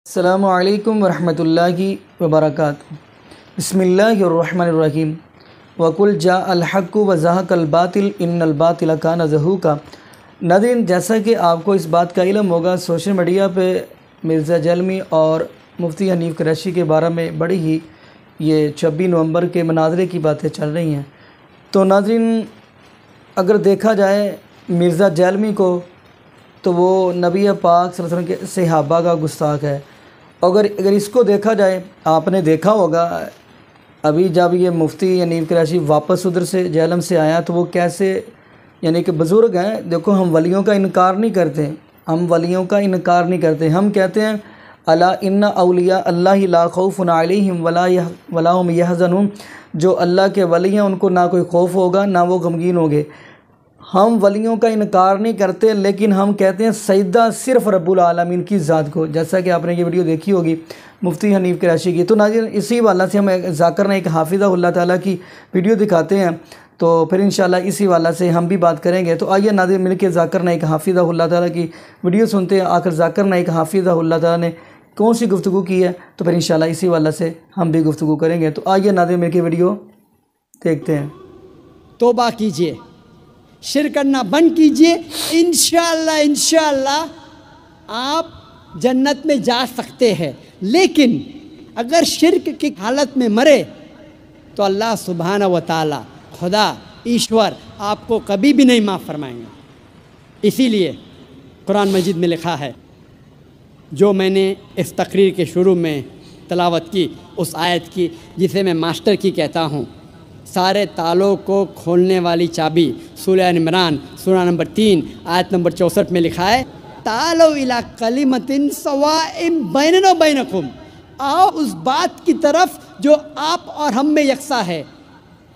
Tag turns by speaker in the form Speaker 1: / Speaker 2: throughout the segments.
Speaker 1: अस्सलामु अलैकुम वरहमतुल्लाहि वबरकातुहू। बिस्मिल्लाहिर्रहमानिर्रहीम। वकुल जाअल हक़्क़ु व ज़हक़ल बातिल इन्नल बातिल कान ज़हूक़ा। नाज़रीन, जैसा कि आपको इस बात का इल्म होगा, सोशल मीडिया पे मिर्ज़ा जलमी और मुफ्ती हनीफ़ कुरैशी के बारे में बड़ी ही ये 26 नवंबर के मनाज़रे की बातें चल रही हैं। तो नाज़रीन, अगर देखा जाए मिर्ज़ा जलमी को, तो वो नबी पाक सल्लल्लाहु अलैहि वसल्लम के सहाबा का गुस्ताख है। अगर इसको देखा जाए, आपने देखा होगा अभी जब ये मुफ्ती हनीफ़ कुरैशी वापस उधर से जेहलम से आया तो वो कैसे, यानी कि बुज़ुर्ग हैं। देखो, हम वलियों का इनकार नहीं करते, हम वलियों का इनकार नहीं करते। हम कहते हैं अला इन्ना औलिया अल्लाहि ला खौफुन अलैहिम वला हुम यहज़नून। जो अल्लाह के वली हैं उनको ना कोई खौफ होगा ना वो गमगीन होंगे। हम वलियों का इनकार नहीं करते, लेकिन हम कहते हैं सजदा सिर्फ़ रब्बुल आलमीन की ज़ात को। जैसा कि आपने ये वीडियो देखी होगी मुफ्ती हनीफ़ कुरैशी की। तो नाज़रीन, इसी वाला से हम ज़ाकिर नाइक हाफ़िज़हुल्लाह ताला की वीडियो दिखाते हैं, तो फिर इंशाल्लाह इसी वाला से हम भी बात करेंगे। तो आइए नाज़रीन, मिल के ज़ाकिर नाइक हाफ़िज़हुल्लाह ताला की वीडियो सुनते हैं। आखिर ज़ाकिर नाइक हाफ़िज़हुल्लाह ताला ने कौन सी गुफ्तगू की है, तो फिर इंशाल्लाह इसी वाला से हम भी गुफ्तगू करेंगे। तो आइए नाज़रीन, मिल के वीडियो देखते हैं।
Speaker 2: तौबा कीजिए, शिर्क करना बंद कीजिए, इंशाअल्लाह आप जन्नत में जा सकते हैं। लेकिन अगर शिर्क की हालत में मरे तो अल्लाह सुब्हाना व ताला, खुदा ईश्वर, आपको कभी भी नहीं माफ़ फरमाएंगे। इसीलिए कुरान मजीद में लिखा है, जो मैंने इस तकरीर के शुरू में तलावत की, उस आयत की जिसे मैं मास्टर की कहता हूँ, सारे तालों को खोलने वाली चाबी, सूरह इमरान सूरा नंबर 3 आयत नंबर 64 में लिखा है, तालो इला कलिमतिन सवाइम बैनना बैनकुम। आओ उस बात की तरफ जो आप और हम में यकसा है।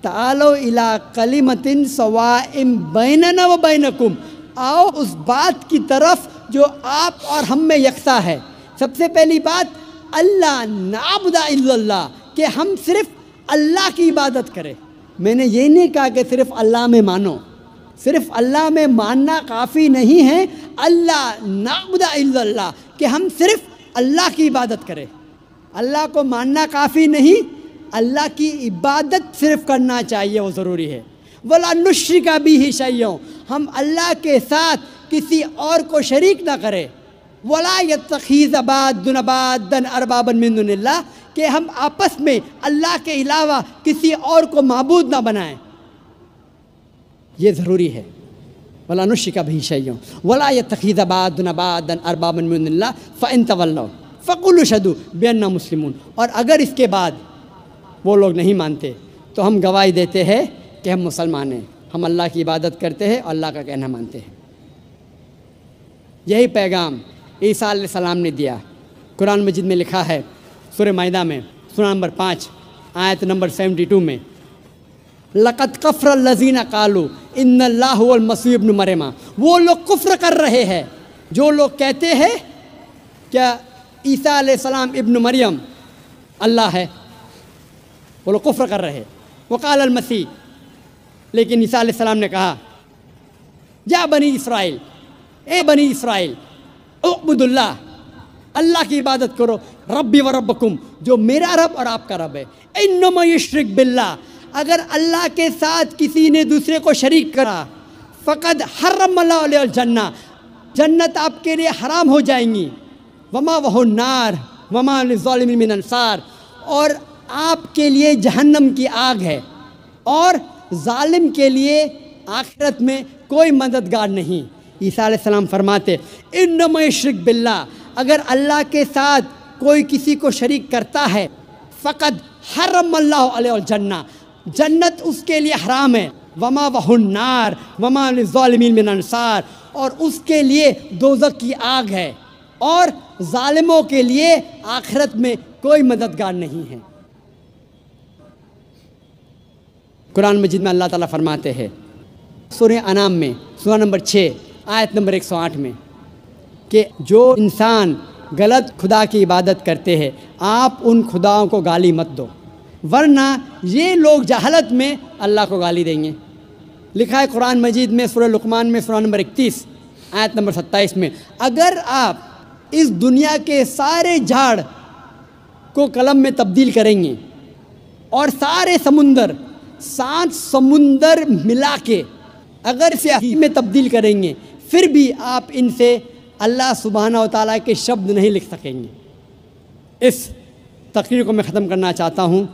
Speaker 2: तालो इला कलिमतिन सवाइम बैनना व बैनकुम। आओ उस बात की तरफ जो आप और हम में यकसा है। सबसे पहली बात, अल्लाह नाबुदा इल्लल्लाह, कि हम सिर्फ़ अल्लाह की इबादत करें। मैंने ये नहीं कहा कि सिर्फ़ अल्लाह में मानो, सिर्फ़ अल्लाह में मानना काफ़ी नहीं है। अल्लाह नाबुदा इल्लल्लाह, कि हम सिर्फ़ अल्लाह की इबादत करें। अल्लाह को मानना काफ़ी नहीं, अल्लाह की इबादत सिर्फ़ करना चाहिए, वो ज़रूरी है। वला नुश्रिका बिही शैय्यन, हम अल्लाह के साथ किसी और को शरीक ना करें। वला यत्तखिज़ बादुन बादन अरबाबन मिन दुनिल्लाह, कि हम आपस में अल्लाह के अलावा किसी और को माबूद ना बनाएं, ये ज़रूरी है। वला नुश्रिका बिही शैय्यन वला यत्तखिज़ बादुन बादन अरबाबन मिन दुनिल्लाह फ़इन तवल्लव फ़क़ुलू अशहदू बिअन्ना मुस्लिमून। और अगर इसके बाद वो लोग नहीं मानते तो हम गवाही देते हैं कि हम मुसलमान हैं, हम अल्लाह की इबादत करते हैं और अल्लाह का कहना मानते हैं। यही पैगाम ईसा अलैहिस्सलाम ने दिया। कुरान मजीद में लिखा है, सूरह माइदा में सूरा नंबर 5 आयत नंबर 72 में, लक़द कफ़र लज़ीना क़ालू इन्नल्लाहु वल मसीह इब्न मरियम। वो लोग कुफ्र कर रहे हैं जो लोग कहते हैं क्या ईसा अलैहिस्सलाम इब्न मरियम अल्लाह है। वो लोग कुफ्र कर रहे हैं। वक़ाल अल मसीह, लेकिन ईसा अलैहिस्सलाम ने कहा, या बनी इसराइल, ए बनी इसराइल, उअबुदुल्लाह, अल्लाह की इबादत करो, रब्बी व रब्बकुम, जो मेरा रब और आपका रब है। इन्नमा युश्रिक बिल्लाह, अगर अल्लाह के साथ किसी ने दूसरे को शरीक करा, फ़क़द हर्रमल्लाहु अलैहिल जन्नह, जन्नत आपके लिए हराम हो जाएंगी। वमा वहुन नार वमा लिज़्ज़ालिमीन मिन अंसार, और आपके लिए जहन्नम की आग है और जालिम के लिए आखिरत में कोई मददगार नहीं। ईसा अलैहिस्सलाम फरमाते, इन्नमा युश्रिक बिल्लाह, अगर अल्लाह के साथ कोई किसी को शरीक करता है, फ़क़द हर्रमल्लाहु अलैहिल जन्नह, जन्नत उसके लिए हराम है। वमा वहुन नार वमा लिज़्ज़ालिमीन मिन अंसार, और उसके लिए दोज़ख की आग है और जालिमों के लिए आखिरत में कोई मददगार नहीं है। कुरान मजीद में अल्लाह ताला फरमाते हैं, सूरह अनाम में सूरा नंबर 6 आयत नंबर 108 में, कि जो इंसान गलत खुदा की इबादत करते हैं, आप उन खुदाओं को गाली मत दो, वरना ये लोग जहालत में अल्लाह को गाली देंगे। लिखा है कुरान मजीद में सूरह लुक़मान में सूरा नंबर 31 आयत नंबर 27 में, अगर आप इस दुनिया के सारे झाड़ को कलम में तब्दील करेंगे और सारे समुंदर 7 समुंदर मिला के अगर स्याही में तब्दील करेंगे, फिर भी आप इनसे अल्लाह सुब्हानहू व तआला के शब्द नहीं लिख सकेंगे। इस तकरीर को मैं ख़त्म करना चाहता हूँ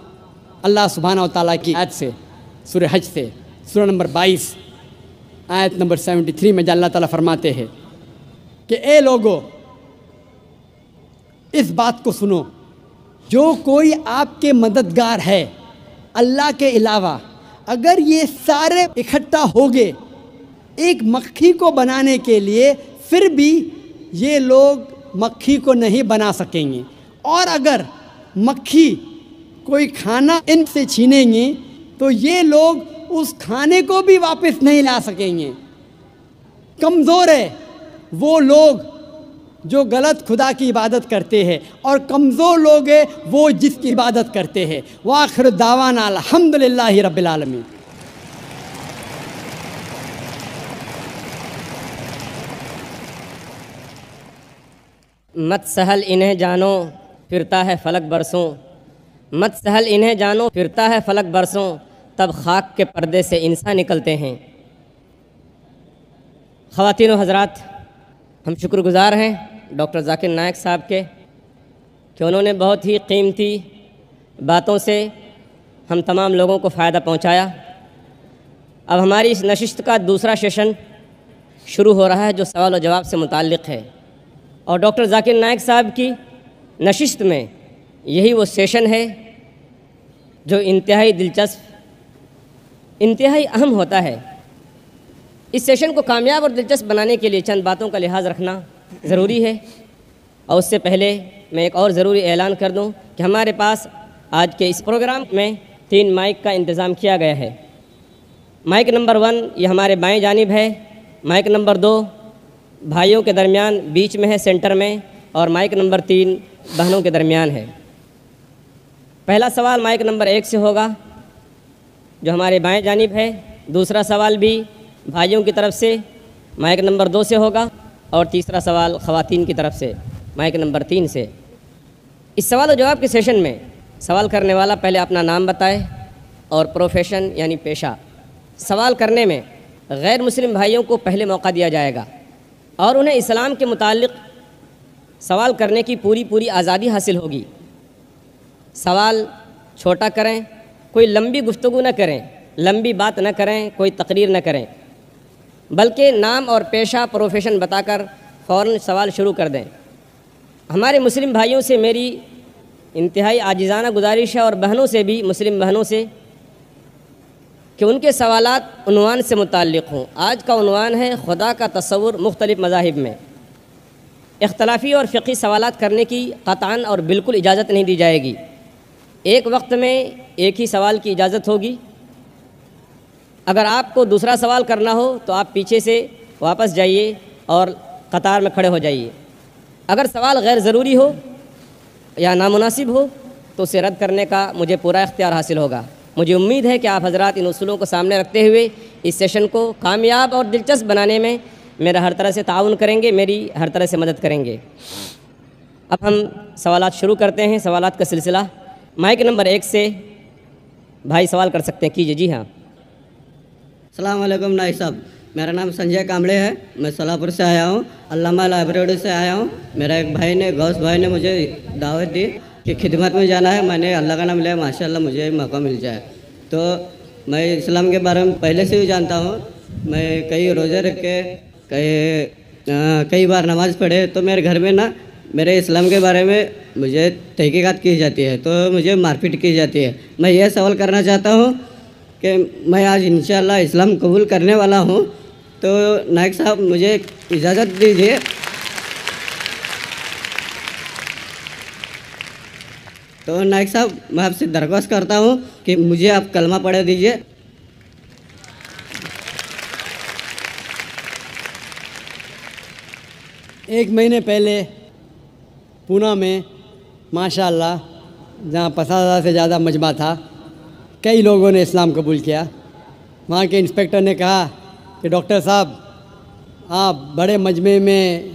Speaker 2: अल्लाह सुब्हानहू व तआला की आयत से, सूरह हज से, सूरह नंबर 22 आयत नंबर 73 में अल्लाह ताला फरमाते हैं कि ए लोगो, इस बात को सुनो, जो कोई आपके मददगार है अल्लाह के अलावा, अगर ये सारे इकट्ठा हो गए एक मक्खी को बनाने के लिए, फिर भी ये लोग मक्खी को नहीं बना सकेंगे। और अगर मक्खी कोई खाना इनसे छीनेंगे तो ये लोग उस खाने को भी वापस नहीं ला सकेंगे। कमज़ोर है वो लोग जो गलत खुदा की इबादत करते हैं, और कमज़ोर लोग हैं वो जिसकी इबादत करते हैं। व आखिर दावाना अल्हम्दुलिल्लाहि रब्बिल आलमीन।
Speaker 3: मत सहल इन्हें जानो फिरता है फलक बरसों, मत सहल इन्हें जानो फिरता है फलक बरसों, तब खाक के पर्दे से इंसान निकलते हैं। ख़वातीन व हज़रात, हम शुक्रगुज़ार हैं डॉक्टर ज़ाकिर नायक साहब के कि उन्होंने बहुत ही कीमती बातों से हम तमाम लोगों को फ़ायदा पहुंचाया। अब हमारी इस नशिस्त का दूसरा सेशन शुरू हो रहा है जो सवाल और जवाब से मुताल्लिक़ है, और डॉक्टर ज़ाकिर नायक साहब की नशिस्त में यही वो सेशन है जो इंतहाई दिलचस्प, इंतहाई अहम होता है। इस सेशन को कामयाब और दिलचस्प बनाने के लिए चंद बातों का लिहाज रखना ज़रूरी है। और उससे पहले मैं एक और ज़रूरी ऐलान कर दूं कि हमारे पास आज के इस प्रोग्राम में 3 माइक का इंतज़ाम किया गया है। माइक नंबर 1 ये हमारे बाएं जानिब है, माइक नंबर 2 भाइयों के दरमियान बीच में है सेंटर में, और माइक नंबर 3 बहनों के दरमियान है। पहला सवाल माइक नंबर 1 से होगा जो हमारे बाएं जानिब है। दूसरा सवाल भी भाइयों की तरफ से माइक नंबर 2 से होगा, और तीसरा सवाल ख़वातीन की तरफ से माइक नंबर 3 से। इस सवाल और जवाब के सेशन में सवाल करने वाला पहले अपना नाम बताए और प्रोफेशन यानी पेशा। सवाल करने में गैर मुस्लिम भाइयों को पहले मौका दिया जाएगा और उन्हें इस्लाम के मुताल्लिक़ सवाल करने की पूरी आज़ादी हासिल होगी। सवाल छोटा करें, कोई लंबी गुफ्तगू न करें, लंबी बात न करें, कोई तकरीर न करें, बल्कि नाम और पेशा प्रोफेशन बताकर फ़ौरन सवाल शुरू कर दें। हमारे मुस्लिम भाइयों से मेरी इंतहाई आजिज़ाना गुजारिश है, और बहनों से भी, मुस्लिम बहनों से, कि उनके सवालात उन्वान से मुताल्लिक़ हों। आज का उन्वान है खुदा का तस्वुर मुख्तलिफ़ मज़ाहिब में। इख्तलाफी और फ़िक़ही सवालात करने की क़तअन और बिल्कुल इजाज़त नहीं दी जाएगी। एक वक्त में एक ही सवाल की इजाज़त होगी। अगर आपको दूसरा सवाल करना हो तो आप पीछे से वापस जाइए और कतार में खड़े हो जाइए। अगर सवाल गैर ज़रूरी हो या नामुनासिब हो तो उसे रद्द करने का मुझे पूरा इख्तियार हासिल होगा। मुझे उम्मीद है कि आप हज़रात इन उसूलों को सामने रखते हुए इस सेशन को कामयाब और दिलचस्प बनाने में मेरा हर तरह से ताउन करेंगे, मेरी हर तरह से मदद करेंगे। अब हम सवालात शुरू करते हैं, सवालात का सिलसिला। माइक नंबर 1 से भाई सवाल कर सकते हैं, कीजिए। जी हाँ।
Speaker 4: अस्सलाम वालेकुम नाइक साहब, मेरा नाम संजय कामड़े है, मैं सोलापुर से आया हूँ, अल्लामा लाइब्रेरी से आया हूँ। मेरा एक भाई ने, गौस भाई ने मुझे दावत दी कि खिदमत में जाना है। मैंने अल्लाह का नाम लिया, माशाल्लाह मुझे मौका मिल जाए। तो मैं इस्लाम के बारे में पहले से भी जानता हूँ। मैं कई रोज़े रख के कई बार नमाज़ पढ़े, तो मेरे घर में ना मेरे इस्लाम के बारे में मुझे तहकीकात की जाती है, तो मुझे मारपीट की जाती है। मैं ये सवाल करना चाहता हूँ कि मैं आज इंशाअल्लाह इस्लाम कबूल करने वाला हूँ, तो नायक साहब मुझे इजाज़त दीजिए। तो नायक साहब मैं आपसे दरख्वास्त करता हूँ कि मुझे आप कलमा पढ़ा दीजिए।
Speaker 2: एक महीने पहले पूना में माशाअल्लाह, जहाँ 50,000 से ज़्यादा मजमा था, कई लोगों ने इस्लाम कबूल किया। वहाँ के इंस्पेक्टर ने कहा कि डॉक्टर साहब, आप बड़े मजमे में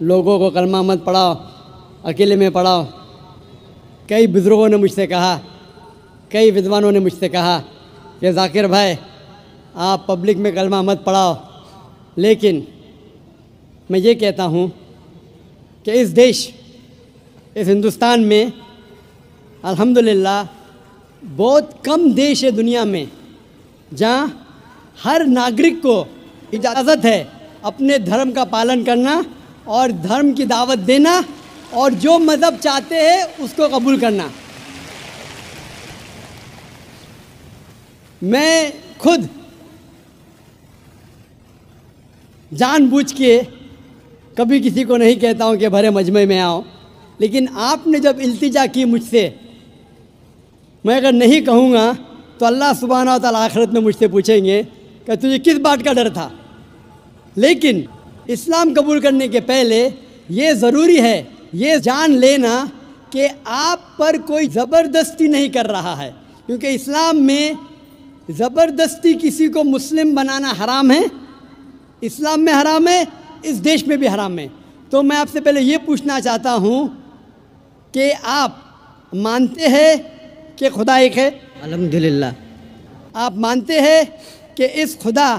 Speaker 2: लोगों को कलमा मत पढ़ाओ, अकेले में पढ़ाओ। कई बुज़ुर्गों ने मुझसे कहा, कई विद्वानों ने मुझसे कहा कि ज़ाकिर भाई आप पब्लिक में कलमा मत पढ़ाओ, लेकिन मैं ये कहता हूँ कि इस देश, इस हिंदुस्तान में अल्हम्दुलिल्लाह बहुत कम देश है दुनिया में जहाँ हर नागरिक को इजाज़त है अपने धर्म का पालन करना और धर्म की दावत देना और जो मज़हब चाहते हैं उसको कबूल करना। मैं खुद जानबूझ के कभी किसी को नहीं कहता हूँ कि भरे मजमे में आओ, लेकिन आपने जब इल्तिजा की मुझसे, मैं अगर नहीं कहूँगा तो अल्लाह सुब्हानहू व तआला आखिरत में मुझसे पूछेंगे कि तुझे किस बात का डर था। लेकिन इस्लाम कबूल करने के पहले ये ज़रूरी है ये जान लेना कि आप पर कोई ज़बरदस्ती नहीं कर रहा है, क्योंकि इस्लाम में ज़बरदस्ती किसी को मुस्लिम बनाना हराम है, इस्लाम में हराम है, इस देश में भी हराम है। तो मैं आपसे पहले ये पूछना चाहता हूँ कि आप मानते हैं कि खुदा एक है?
Speaker 4: अल्हम्दुलिल्लाह।
Speaker 2: आप मानते हैं कि इस खुदा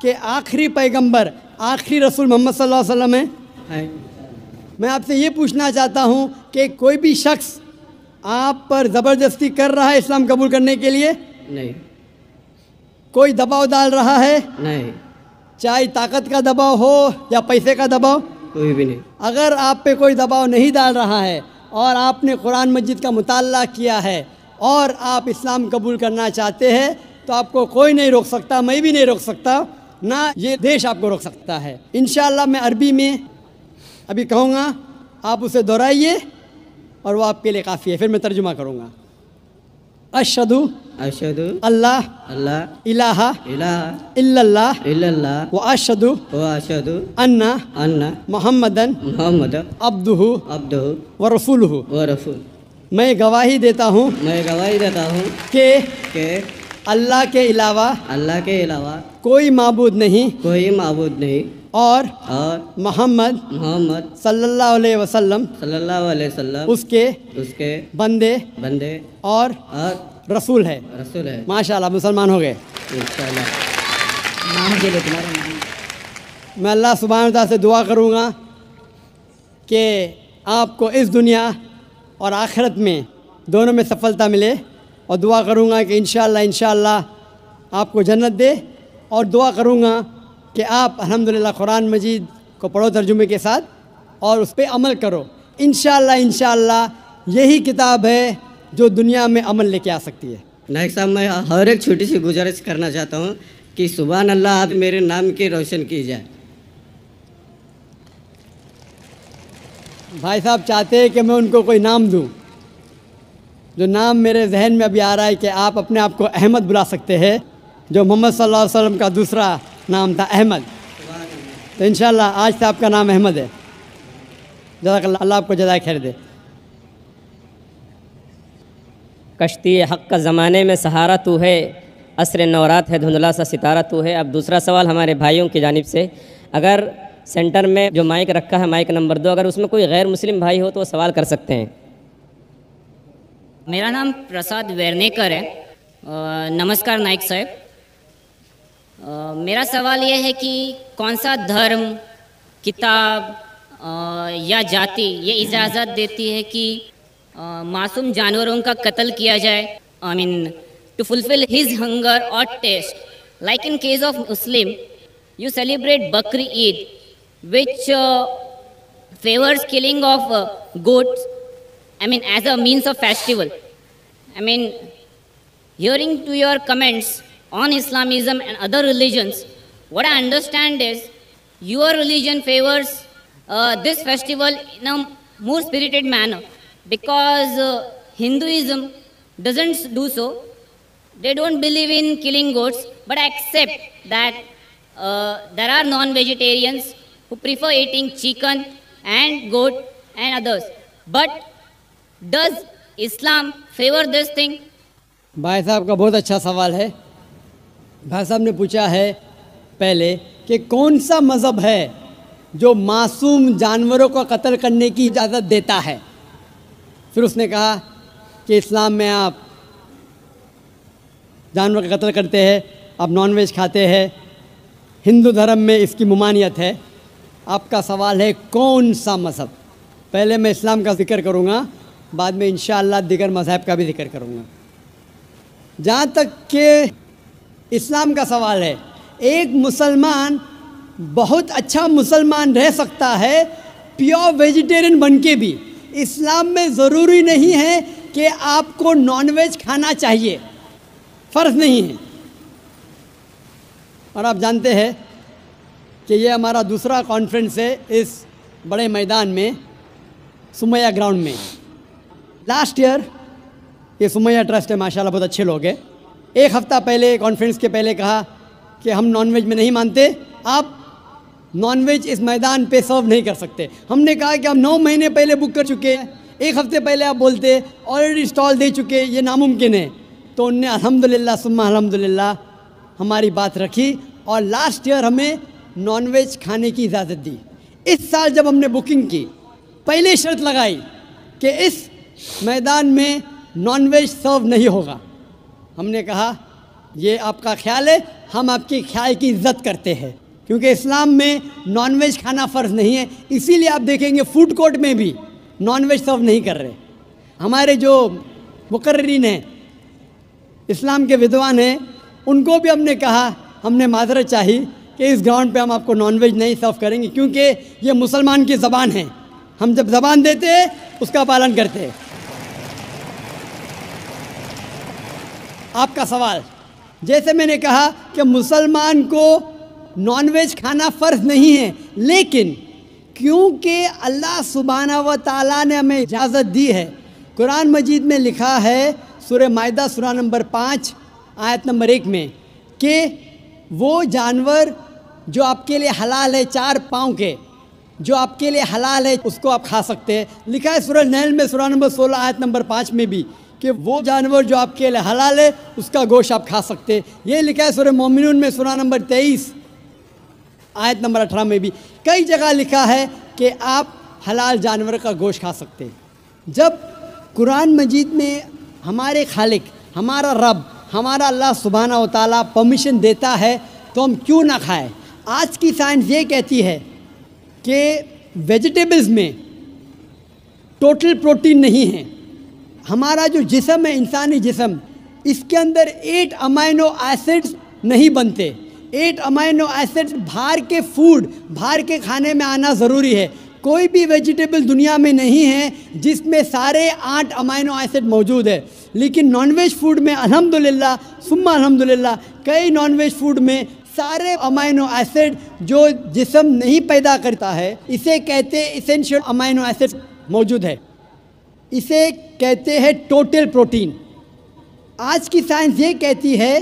Speaker 2: के आखिरी पैगंबर, आखिरी रसूल मोहम्मद सल्लल्लाहु अलैहि वसल्लम हैं? मैं आपसे ये पूछना चाहता हूँ कि कोई भी शख्स आप पर ज़बरदस्ती कर रहा है इस्लाम कबूल करने के लिए?
Speaker 4: नहीं।
Speaker 2: कोई दबाव डाल रहा है?
Speaker 4: नहीं।
Speaker 2: चाहे ताकत का दबाव हो या पैसे का दबाव?
Speaker 4: कोई भी नहीं।
Speaker 2: अगर आप पे कोई दबाव नहीं डाल रहा है और आपने कुरान मजीद का मुताला किया है और आप इस्लाम कबूल करना चाहते हैं तो आपको कोई नहीं रोक सकता, मैं भी नहीं रोक सकता, ना ये देश आपको रोक सकता है। इंशाअल्लाह मैं अरबी में अभी कहूँगा, आप उसे दोहराइए और वो आपके लिए काफ़ी है, फिर मैं तर्जुमा करूँगा। अशहदु
Speaker 4: अशहदु
Speaker 2: अल्लाह
Speaker 4: अल्लाह
Speaker 2: इलाहा
Speaker 4: इलाहा
Speaker 2: इल्लल्लाह
Speaker 4: इल्लल्लाह
Speaker 2: व अशहदु
Speaker 4: व अशहदु
Speaker 2: अन्ना
Speaker 4: अन्ना
Speaker 2: मुहम्मदन
Speaker 4: मुहम्मद
Speaker 2: अब्दुहु
Speaker 4: अब्दुहु
Speaker 2: व रसूलुहु।
Speaker 4: व रसूल।
Speaker 2: मैं गवाही देता हूँ
Speaker 4: मैं गवाही देता हूँ
Speaker 2: कि
Speaker 4: कि
Speaker 2: अल्लाह के अलावा
Speaker 4: अल्लाह के अलावा
Speaker 2: कोई माबूद नहीं
Speaker 4: कोई माबूद नहीं
Speaker 2: और
Speaker 4: और
Speaker 2: मोहम्मद
Speaker 4: मोहम्मद
Speaker 2: सल्लल्लाहु अलैहि वसल्लम
Speaker 4: सल्लल्लाहु अलैहि वसल्लम उसके
Speaker 2: बंदे
Speaker 4: बंदे
Speaker 2: और
Speaker 4: और
Speaker 2: रसूल है।
Speaker 4: रसूल है।
Speaker 2: माशाल्लाह मुसलमान हो गए।
Speaker 4: इंशाअल्लाह।
Speaker 2: मैं अल्लाह सुब्हानहू व तआला से दुआ करूँगा कि आपको इस दुनिया और आखिरत में दोनों में सफलता मिले, और दुआ करूँगा कि इंशाअल्लाह आपको जन्नत दे, और दुआ करूँगा कि आप अल्हम्दुलिल्लाह कुरान मजीद को पढ़ो तर्जुमे के साथ और उस पर अमल करो। इंशाअल्लाह यही किताब है जो दुनिया में अमल लेके आ सकती है।
Speaker 4: नाइक साहब, मैं हर एक छोटी सी गुजारिश करना चाहता हूँ कि सुभान अल्लाह आप मेरे नाम की रोशन की जाए।
Speaker 2: भाई साहब चाहते हैं कि मैं उनको कोई नाम दूं, जो नाम मेरे जहन में अभी आ रहा है कि आप अपने आप को अहमद बुला सकते हैं, जो मोहम्मद सल्लल्लाहु अलैहि वसल्लम का दूसरा नाम था अहमद। तो इंशाअल्लाह आज से आपका नाम अहमद है। जज़ाकल्लाह, अल्लाह आपको जज़ाए खैर दे।
Speaker 3: कश्ती हक़ का ज़माने में सहारा तू है, असर नौरात है धुंधला सा सितारा तू है। अब दूसरा सवाल हमारे भाइयों की जानिब से, अगर सेंटर में जो माइक रखा है माइक नंबर 2, अगर उसमें कोई गैर मुस्लिम भाई हो तो वो सवाल कर सकते हैं।
Speaker 5: मेरा नाम प्रसाद वेरनेकर है। नमस्कार नाइक साहब। मेरा सवाल यह है कि कौन सा धर्म, किताब या जाति ये इजाज़त देती है कि मासूम जानवरों का कत्ल किया जाए, I mean to fulfil his hunger और taste, like in case of Muslim you celebrate Bakri Eid which favors killing of goats, I mean as a means of festival. I mean, hearing to your comments on Islamism and other religions, what I understand is your religion favors this festival in a more spirited manner, because Hinduism doesn't do so. They don't believe in killing goats, but accept that there are non-vegetarians who prefer eating chicken and goat and others. But does Islam favor this thing?
Speaker 2: भाई साहब का बहुत अच्छा सवाल है। भाई साहब ने पूछा है पहले कि कौन सा मज़हब है जो मासूम जानवरों को कत्ल करने की इजाज़त देता है। फिर उसने कहा कि इस्लाम में आप जानवर का कत्ल करते हैं, आप नॉनवेज खाते हैं, हिंदू धर्म में इसकी ममानियत है। आपका सवाल है कौन सा मज़हब? पहले मैं इस्लाम का जिक्र करूँगा, बाद में इंशाअल्लाह दिगर मज़हब का भी जिक्र करूँगा। जहाँ तक कि इस्लाम का सवाल है, एक मुसलमान बहुत अच्छा मुसलमान रह सकता है प्योर वेजिटेरियन बन के भी। इस्लाम में ज़रूरी नहीं है कि आपको नॉनवेज खाना चाहिए, फ़र्ज़ नहीं है। और आप जानते हैं कि ये हमारा दूसरा कॉन्फ्रेंस है इस बड़े मैदान में, सुमैया ग्राउंड में। लास्ट ईयर ये सुमैया ट्रस्ट है, माशाल्लाह बहुत अच्छे लोग हैं। एक हफ़्ता पहले कॉन्फ्रेंस के पहले कहा कि हम नॉनवेज में नहीं मानते, आप नॉनवेज इस मैदान पे सर्व नहीं कर सकते। हमने कहा कि हम 9 महीने पहले बुक कर चुके हैं, एक हफ़्ते पहले आप बोलते ऑलरेडी स्टॉल दे चुके, ये नामुमकिन है। तो उनने अल्हम्दुलिल्लाह सुम्मा अल्हम्दुलिल्लाह हमारी बात रखी और लास्ट ईयर हमें नॉनवेज खाने की इजाज़त दी। इस साल जब हमने बुकिंग की, पहले शर्त लगाई कि इस मैदान में नॉनवेज सर्व नहीं होगा। हमने कहा ये आपका ख्याल है, हम आपके ख्याल की इज़्ज़त करते हैं, क्योंकि इस्लाम में नॉनवेज खाना फ़र्ज़ नहीं है। इसीलिए आप देखेंगे फूड कोर्ट में भी नॉनवेज सर्व नहीं कर रहे। हमारे जो मुकर्रिरीन हैं, इस्लाम के विद्वान हैं, उनको भी हमने कहा, हमने माज़रत चाही कि इस ग्राउंड पे हम आपको नॉनवेज नहीं सर्व करेंगे, क्योंकि ये मुसलमान की ज़बान है। हम जब ज़बान देते हैं उसका पालन करते हैं। आपका सवाल, जैसे मैंने कहा कि मुसलमान को नॉनवेज खाना फ़र्ज़ नहीं है, लेकिन क्योंकि अल्लाह सुब्हाना व तआला ने हमें इजाज़त दी है, कुरान मजीद में लिखा है सूरह माइदा सूरा नंबर 5 आयत नंबर 1 में कि वो जानवर जो आपके लिए हलाल है 4 पाँव के, जो आपके लिए हलाल है उसको आप खा सकते हैं। लिखा है सूरह नहल में सूरा नंबर 16 आयत नंबर 5 में भी कि वो जानवर जो आपके लिए हलाल है उसका गोश्त आप खा सकते हैं। ये लिखा है सूरह मोमिनून में सूरा नंबर 23 आयत नंबर 18 में भी। कई जगह लिखा है कि आप हलाल जानवर का गोश्त खा सकते हैं। जब कुरान मजीद में हमारे खालिक, हमारा रब, हमारा अल्लाह सुब्हाना व तआला परमिशन देता है तो हम क्यों ना खाएं। आज की साइंस ये कहती है कि वेजिटेबल्स में टोटल प्रोटीन नहीं है। हमारा जो जिस्म है, इंसानी जिस्म, इसके अंदर 8 अमाइनो एसिड्स नहीं बनते। 8 अमाइनो एसिड्स बाहर के फूड, बाहर के खाने में आना ज़रूरी है। कोई भी वेजिटेबल दुनिया में नहीं है जिसमें सारे 8 अमाइनो एसिड मौजूद है। लेकिन नॉनवेज फूड में अल्हम्दुलिल्लाह सुम्मा अल्हम्दुलिल्लाह कई नॉनवेज फूड में सारे अमाइनो एसिड जो जिस्म नहीं पैदा करता है, इसे कहते हैं इसेंशियल अमाइनो एसिड मौजूद है। इसे कहते हैं टोटल प्रोटीन। आज की साइंस ये कहती है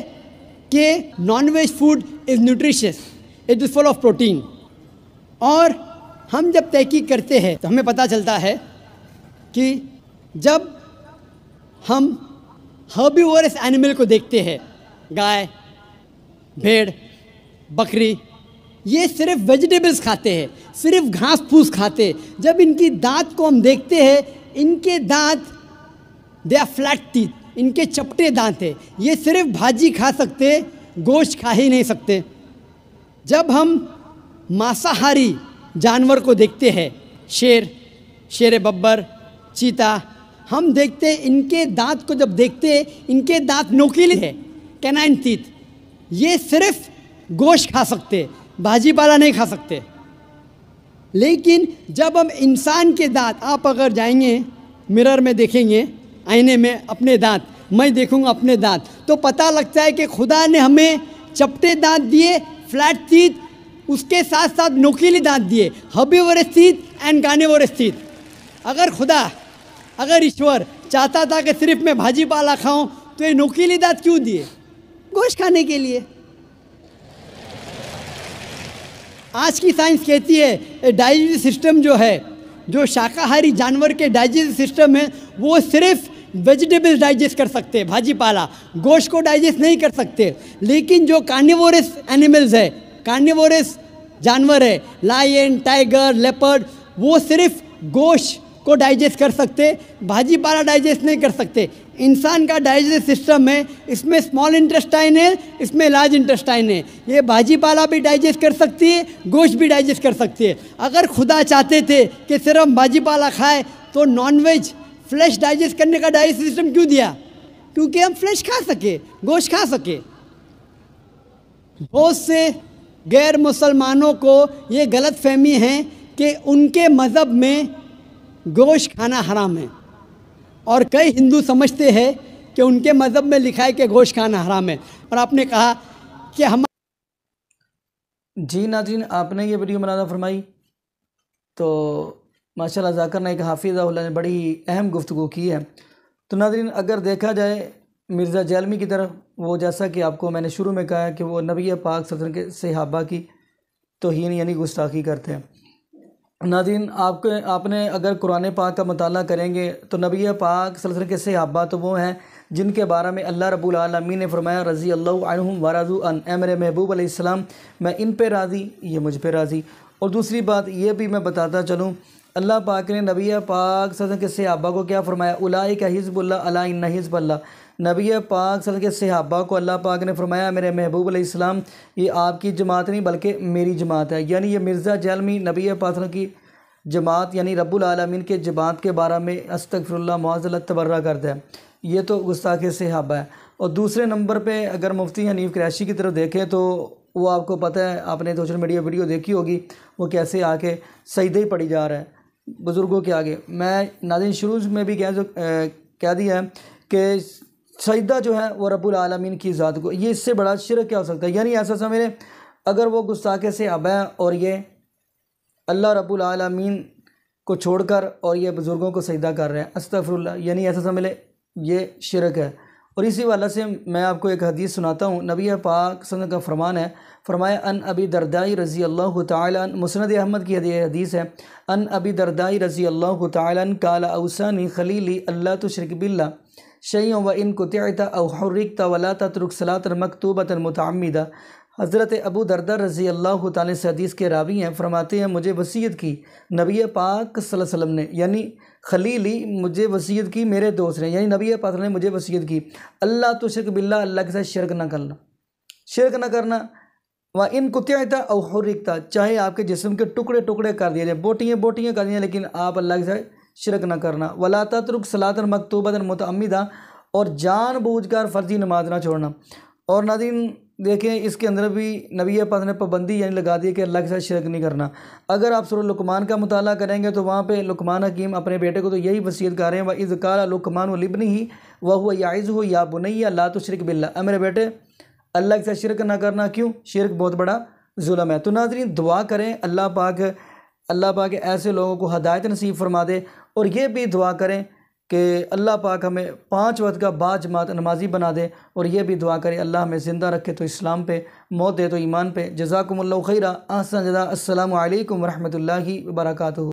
Speaker 2: कि nonveg food is nutritious, it is full of protein. और हम जब तहकीक करते हैं तो हमें पता चलता है कि जब हम हर्बीवोरस एनिमल को देखते हैं, गाय, भेड़, बकरी, ये सिर्फ वेजिटेबल्स खाते हैं, सिर्फ घास फूस खाते हैं। जब इनकी दांत को हम देखते हैं, इनके दांत दे आर फ्लैट टीथ, इनके चपटे दांत है। ये सिर्फ भाजी खा सकते, गोश्त खा ही नहीं सकते। जब हम मांसाहारी जानवर को देखते हैं, शेर, शेर बब्बर, चीता, हम देखते हैं इनके दांत को जब देखते हैं, इनके दांत नोकीले हैं, कैनाइन टीथ। ये सिर्फ गोश्त खा सकते, भाजी पाला नहीं खा सकते। लेकिन जब हम इंसान के दांत, आप अगर जाएंगे मिरर में देखेंगे, आईने में अपने दांत, मैं देखूंगा अपने दांत, तो पता लगता है कि खुदा ने हमें चपटे दांत दिए, फ्लैट टीथ, उसके साथ साथ नोकीले दांत दिए, herbivorous teeth and carnivorous teeth. अगर खुदा, अगर ईश्वर चाहता था कि सिर्फ मैं भाजी पाला खाऊं, तो ये नोकीले दांत क्यों दिए? गोश्त खाने के लिए। आज की साइंस कहती है डाइजेस्टिव सिस्टम जो है, जो शाकाहारी जानवर के डाइजेस्टिव सिस्टम है, वो सिर्फ वेजिटेबल्स डाइजेस्ट कर सकते हैं, भाजी पाला, गोश्त को डाइजेस्ट नहीं कर सकते। लेकिन जो कार्निवोरस एनिमल्स है, कार्निवोरस जानवर है, लायन, टाइगर, लेपर्ड, वो सिर्फ गोश्त को डाइजेस्ट कर सकते, भाजी पाला डाइजेस्ट नहीं कर सकते। इंसान का डाइजेस्ट सिस्टम है, इसमें स्मॉल इंटेस्टाइन है, इसमें लार्ज इंटेस्टाइन है। ये भाजी पाला भी डाइजेस्ट कर सकती है, गोश्त भी डाइजेस्ट कर सकती है। अगर खुदा चाहते थे कि सिर्फ भाजी पाला खाए तो नॉनवेज फ्लैश डाइजेस्ट करने का डाइजेस्ट सिस्टम क्यों दिया? क्योंकि हम फ्लैश खा सके, गोश्त खा सके। बहुत से गैर मुसलमानों को ये गलत फहमी है कि उनके मज़हब में गोश्त खाना हराम है, और कई हिंदू समझते हैं कि उनके मज़हब में लिखा है कि गोश्त खाना हराम है। और आपने कहा कि हम
Speaker 1: जी नाज़रीन, आपने ये वीडियो बनाना फरमाई तो माशाल्लाह ज़ाकिर नाइक हाफिज़हुल्लाह ने बड़ी अहम गुफ्तगू की है। तो नाज़रीन, अगर देखा जाए मिर्ज़ा जैलमी की तरफ, वो जैसा कि आपको मैंने शुरू में कहा कि वो नबी पाक सल्लल्लाहु अलैहि वसल्लम के सहाबा की तौहीन यानी गुस्ताखी करते हैं। नाज़रीन, आपने अगर कुरान पाक का मुताला करेंगे तो नबी पाक सल्लल्लाहु अलैहि वसल्लम के सहाबा तो वो हैं जिनके बारे में अल्लाह रब्बुल आलमीन ने फरमाया रज़ी अल्लाहु अन्हुम व रज़ू अन, ए मेरे महबूब अलैहिस्सलाम मैं इन पे राज़ी, ये मुझ पे राज़ी। और दूसरी बात ये भी मैं बताता चलूँ, अल्लाह पाक ने नबी पाक सल्लल्लाहु अलैहि वसल्लम के सहाबा को क्या फरमाया, उलाइका हिज़्बुल्लाह अला इन्ना हिज़्बल्लाह। नबी पाक सल्लल्लाहु अलैहि वसल्लम के सहाबा को अल्लाह पाक ने फरमाया मेरे महबूब अलैहिस्सलाम ये आपकी जमात नहीं बल्कि मेरी जमात है। यानी ये मिर्ज़ा जैलमी नबी पाक सल्लल्लाहु अलैहि वसल्लम की जमात यानी रब्बुल आलमीन के जमात के बारे में अस्तगफिरुल्लाह मुअज़्ज़ल तबर्रा करता है। ये तो गुस्ताखे सहाबा है। और दूसरे नंबर पे अगर मुफ्ती हनीफ कुरैशी की तरफ देखें तो वो आपको पता है, आपने सोशल मीडिया वीडियो देखी होगी, वो कैसे आके सजदे ही पड़ी जा रहा है बुज़ुर्गों के आगे। मैं नाज़रीन शुरू में भी कह दिया है कि सजदा जो है वो रब्बुल आलमीन की ज़ात को, ये इससे बड़ा शिरक क्या हो सकता है। यानी ऐसा समझ लें अगर वो गुस्ताखे सहाबा है और ये अल्लाह रब्बुल आलमीन को छोड़कर और ये बुज़ुर्गों को सजदा कर रहे हैं, अस्तगफिरुल्लाह, यानी ऐसा समझ लें ये शिरक है। और इसी वाला से मैं आपको एक हदीस सुनाता हूँ। नबी पाक सल्लल्लाहु अलैहि वसल्लम का फरमान है, फरमाया अन अबी दरदाई रज़ी अल्लाह तआला अन, मुस्नद अहमद की हदीस है, अन अबी दरदाई रज़ी अल्लाह तआला अन काला औसानी खलीली अल्लाह तुश्रिक बिल्लाह शैअन व इन कुतिअता औ हुर्रिकता वला तत्रुक सलातन मकतूबतन मुतअम्मिदा। हज़रत अबू दरदा रज़ी अल्लाह तआला से हदीस के रावी हैं, फरमाते हैं मुझे वसीयत की नबी पाक सल्लल्लाहु अलैहि वसल्लम ने, यानी खलीली मुझे वसीयत की मेरे दोस्त ने, यानी नबी पाक ने मुझे वसीयत की अल्लाह तुश्रिक बिल्लाह, अल्लाह के साथ शिरक ना करना, शिरक ना करना। व इन कुतिअता औ हुर्रिकता, चाहे आपके जिस्म के टुकड़े टुकड़े कर दिए जाए, बोटियाँ बोटियाँ कर दिए, लेकिन आप अल्लाह के साथ शिरक ना करना। वला तत्रुक सलातन मकतूबतन मुतअम्मिदा, और जानबूझकर फ़र्ज़ी नमाज ना छोड़ना। और नाज़रीन देखें इसके अंदर भी नबी पाक ने पाबंदी यानी लगा दी कि अल्लाह के साथ शिरक नहीं करना। अगर आप सूरह लुक़मान का मुताला करेंगे तो वहाँ पे लुक़मान हकीम अपने बेटे को तो यही वसीयत कर रहे हैं, व इज़ क़ाला लुक़मान व लिब्निही व हुवा याइज़ुहु या बुनय्या ला तुश्रिक बिल्लाह, मेरे बेटे अल्लाह के साथ शिरक ना करना, क्यों, शिरक बहुत बड़ा जुल्म है। तो नाज़रीन दुआ करें अल्लाह पाक ऐसे लोगों को हदायत नसीब फरमा दे, और ये भी दुआ करें कि अल्लाह पाक हमें 5 वक्त का बाजमात नमाजी बना दे, और ये भी दुआ करें अल्लाह हमें ज़िंदा रखे तो इस्लाम पे, मौत दे तो ईमान पे। जज़ाकुमुल्लाहु खैरा, अहसन जज़ा। अस्सलामु अलैकुम व रहमतुल्लाहि व बरकातुहू।